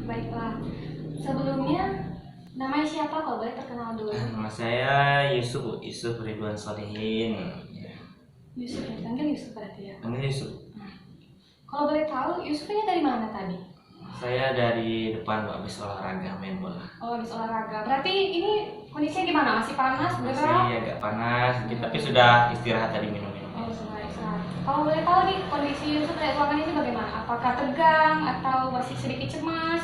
Baiklah. Sebelumnya, namanya siapa kalau boleh terkenal dulu? Nama saya Yusuf Ridwan Solihin. Ya. Yusuf ya, panggil Yusuf berarti ya. Panggil Yusuf. Kalau boleh tahu, Yusuf ini dari mana tadi? Saya dari depan Pak, habis olahraga main bola. Oh, habis olahraga. Berarti ini kondisinya gimana? Masih panas, Masih gerah? agak panas, tapi sudah istirahat tadi minum-minum. Oh, sudah istirahat. Kalau boleh tahu nih, kondisi Yusuf dari ruangan ini bagaimana? Apakah tegang atau masih sedikit cemas?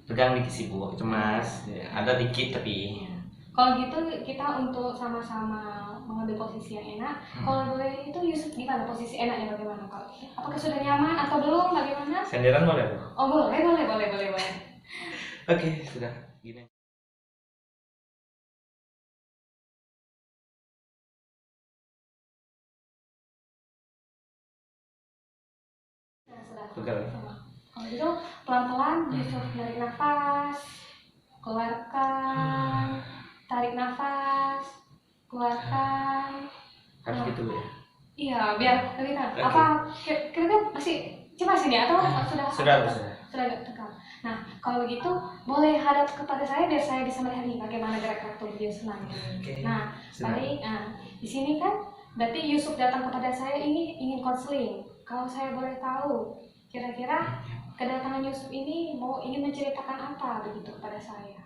Tegang dikit sih Bu, cemas. Ya, ada dikit tapi. Kalau gitu kita untuk sama-sama mengambil posisi yang enak. Kalau boleh itu Yusuf gimana posisi enaknya bagaimana Kak? Apakah sudah nyaman atau belum? Bagaimana? Senderan boleh Bu? Oh boleh. Oke, sudah. Gini. Nah, sudah. Pegal. Kalau gitu pelan-pelan Yusuf tarik nafas, keluarkan, tarik nafas, keluarkan. Harus gitu Bu ya? Iya, biar lebih tahan. Oke. Apa kira-kira masih cemas ini atau sudah agak tegang? Nah, kalau begitu boleh hadap kepada saya biar saya bisa melihat nih bagaimana gerak-gerak tubuh dia senang. Oke. Nah, Senang. baik. Nah, di sini kan berarti Yusuf datang kepada saya ini ingin konseling. Kalau saya boleh tahu, kira-kira kedatangan Yusuf ini ingin menceritakan apa begitu kepada saya?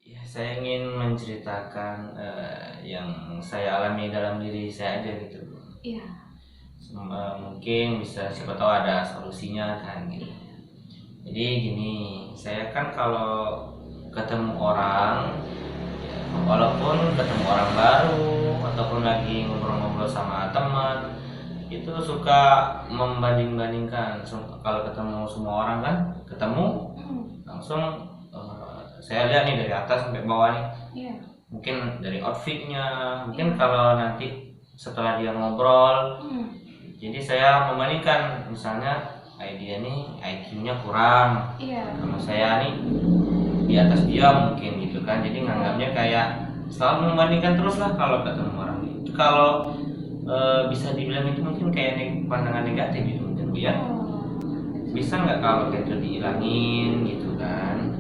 Ya, saya ingin menceritakan yang saya alami dalam diri saya aja gitu Bu. Iya. Mungkin bisa siapa tahu ada solusinya kan gitu. Jadi gini, saya kan kalau ketemu orang, ya, walaupun ketemu orang baru ataupun lagi ngobrol-ngobrol sama teman, itu suka membanding-bandingkan. Kalau ketemu semua orang kan, ketemu langsung saya lihat nih dari atas sampai bawah nih. Iya. Mungkin dari outfitnya, mungkin kalau nanti setelah dia ngobrol, jadi saya membandingkan misalnya dia nih IQ-nya kurang, Iya. sama saya nih di atas dia mungkin gitu kan. Jadi nganggapnya kayak selalu membandingkan terus lah kalau ketemu orang itu. Kalau bisa dibilang itu mungkin kayak pandangan negatif gitu mungkin Bu ya. Bisa nggak kalau itu dihilangin gitu kan?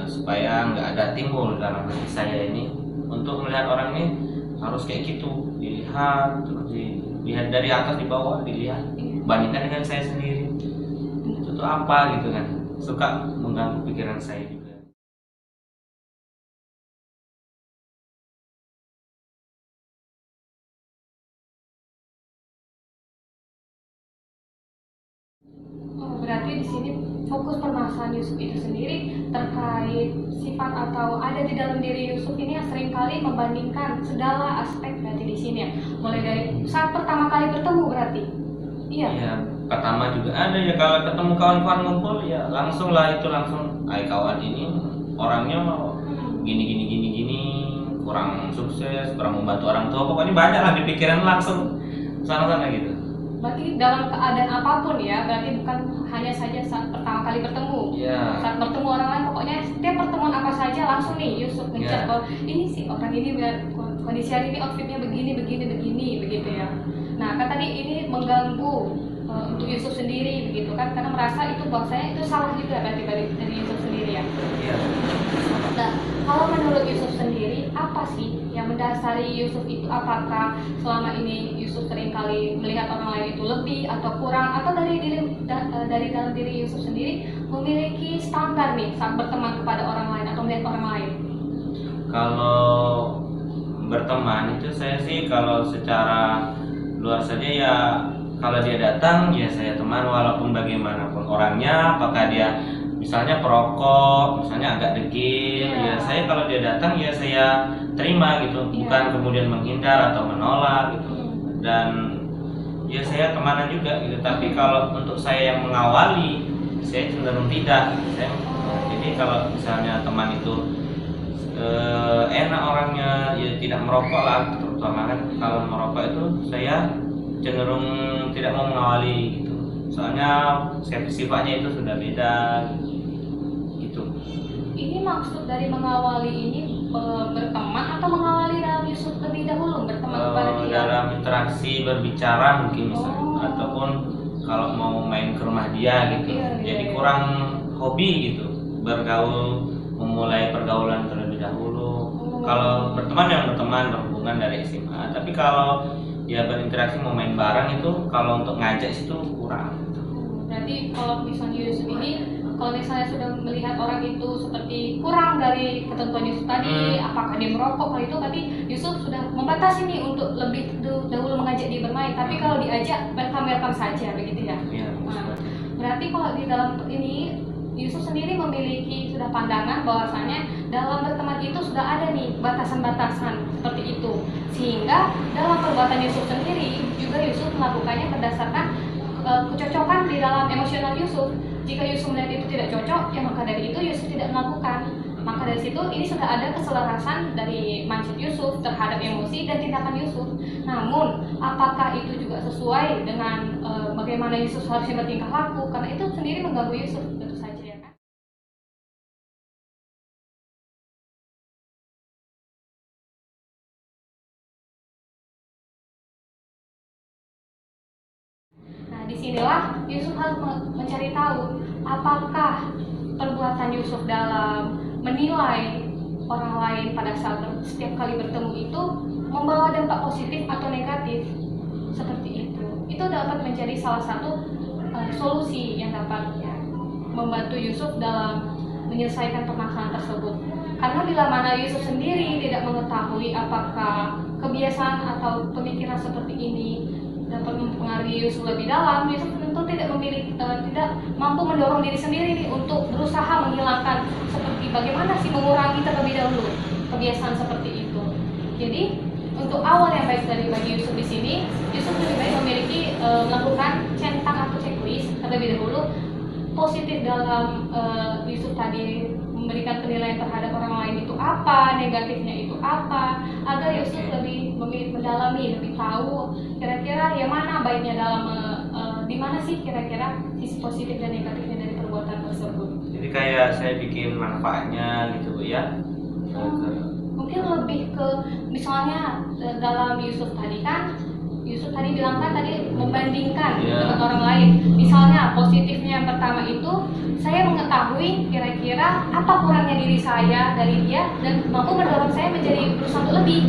Supaya nggak ada timbul dalam hati saya ini untuk melihat orang ini harus kayak gitu, dilihat terus dilihat dari atas di bawah, dilihat bandingkan dengan saya sendiri, itu tuh apa gitu kan, suka mengganggu pikiran saya juga. Oh, berarti di sini fokus permasalahan Yusuf itu sendiri terkait sifat atau ada di dalam diri Yusuf ini yang seringkali membandingkan segala aspek berarti di sini ya. Mulai dari saat pertama kali bertemu berarti. Iya. Ya, pertama juga ada ya kalau ketemu kawan-kawan ngumpul ya langsung lah itu langsung, kawan ini orangnya gini, kurang sukses, kurang membantu orang tua, pokoknya banyak lah di pikiran langsung sana-sana gitu. Berarti dalam keadaan apapun ya, berarti bukan hanya saja saat pertama kali bertemu. Iya. Saat bertemu orang lain, pokoknya setiap pertemuan apa saja langsung nih Yusuf ngejar bahwa ini sih orang ini kondisi hari ini outfitnya begini begitu ya. Nah kan tadi ini mengganggu untuk Yusuf sendiri begitu kan, karena merasa itu bahwasanya itu salah juga berarti dari Yusuf sendiri ya. Iya. Nah, kalau menurut Yusuf sendiri, apa sih yang mendasari Yusuf itu? Apakah selama ini Yusuf seringkali melihat orang lain itu lebih atau kurang, atau dari dalam diri Yusuf sendiri memiliki standar nih saat berteman kepada orang lain atau melihat orang lain? Kalau berteman itu saya sih kalau secara luar saja ya, kalau dia datang ya saya teman walaupun bagaimanapun orangnya, apakah dia misalnya perokok, misalnya agak degil, ya saya kalau dia datang ya saya terima gitu, bukan kemudian menghindar atau menolak gitu. Dan ya saya temanan juga gitu. Tapi kalau untuk saya yang mengawali, saya cenderung tidak. Jadi kalau misalnya teman itu enak orangnya, ya tidak merokok lah, terutama kan kalau merokok itu saya cenderung tidak mau mengawali gitu. Soalnya sifatnya itu sudah beda. Ini maksud dari mengawali ini berteman atau mengawali dalam Yusuf lebih dahulu berteman kepada dia? Dalam interaksi berbicara mungkin misalnya, Oh. ataupun kalau mau main ke rumah dia gitu. Iya, iya, Jadi iya. kurang hobi gitu bergaul, memulai pergaulan terlebih dahulu. Oh. Kalau berteman yang berteman berhubungan dari SMA, tapi kalau ya berinteraksi mau main bareng itu kalau untuk ngajak itu kurang. Berarti kalau misalnya Yusuf ini, kalau misalnya sudah melihat orang itu seperti kurang dari ketentuan Yusuf tadi, apakah dia merokok kalau itu, berarti Yusuf sudah membatasi nih untuk lebih dahulu mengajak dia bermain. Tapi kalau diajak welcome saja begitu ya. Iya. Nah, berarti kalau di dalam ini Yusuf sendiri memiliki sudah pandangan bahwasanya dalam berteman itu sudah ada nih batasan-batasan seperti itu, sehingga dalam perbuatan Yusuf sendiri juga Yusuf melakukannya berdasarkan kecocokan di dalam emosional Yusuf. Jika Yusuf melihat itu tidak cocok, ya maka dari itu Yusuf tidak melakukan. Maka dari situ ini sudah ada keselarasan dari mindset Yusuf terhadap emosi dan tindakan Yusuf. Namun, apakah itu juga sesuai dengan bagaimana Yusuf harusnya bertingkah laku? Karena itu sendiri mengganggu Yusuf, tentu saja ya kan. Nah, disinilah Yusuf harus mencari tahu apakah perbuatan Yusuf dalam menilai orang lain pada saat setiap kali bertemu itu membawa dampak positif atau negatif. Seperti itu. Itu dapat menjadi salah satu solusi yang dapat membantu Yusuf dalam menyelesaikan permasalahan tersebut. Karena bila mana Yusuf sendiri tidak mengetahui apakah kebiasaan atau pemikiran seperti ini dapat mempengaruhi Yusuf lebih dalam, Yusuf tentu tidak mampu mendorong diri sendiri nih untuk berusaha menghilangkan seperti bagaimana sih mengurangi terlebih dahulu kebiasaan seperti itu. Jadi untuk awal yang baik bagi Yusuf di sini, Yusuf lebih baik memiliki melakukan centang atau checklist terlebih dahulu positif dalam Yusuf tadi memberikan penilaian terhadap orang lain itu apa, negatifnya itu apa, agar Yusuf lebih mendalami, lebih tahu kira-kira yang mana baiknya dalam di mana sih kira-kira sisi positif dan negatifnya dari perbuatan tersebut. Jadi kayak saya bikin manfaatnya gitu Bu ya. Mungkin lebih ke misalnya dalam Yusuf tadi kan, Yusuf tadi bilang kan tadi membandingkan dengan orang lain. Misalnya positifnya yang pertama itu saya mengetahui kira-kira apa kurangnya diri saya dari dia dan mampu mendorong saya menjadi berusaha untuk lebih.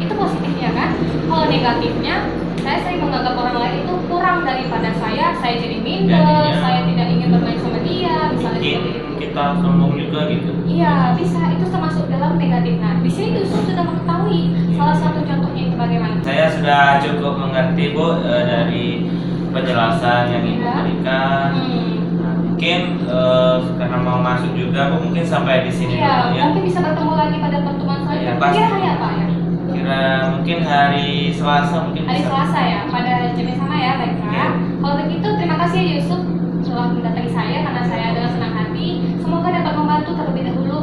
Itu positifnya kan. Kalau negatifnya saya sering menganggap orang lain itu kurang daripada saya jadi minder, saya tidak ingin bermain sama dia, misalnya seperti itu. Kita sombong juga gitu. Iya, bisa, itu termasuk dalam negatif. Nah, di sini Yusuf sudah mengetahui salah satu contohnya itu bagaimana. Saya sudah cukup mengerti Bu dari penjelasan yang Ibu berikan. Nah, mungkin karena mau masuk juga Bu, mungkin sampai di sini Iya, dulu ya. mungkin bisa bertemu lagi pada pertemuan selanjutnya. Iya, pasti. Kira hari apa ya? Kira mungkin hari Selasa mungkin Hari bisa. Selasa ya, pada jam yang sama ya, baiklah. Oke. Kalau begitu terima kasih ya Yusuf telah mendatangi saya karena saya dengan senang hati. Semoga dapat membantu terlebih dahulu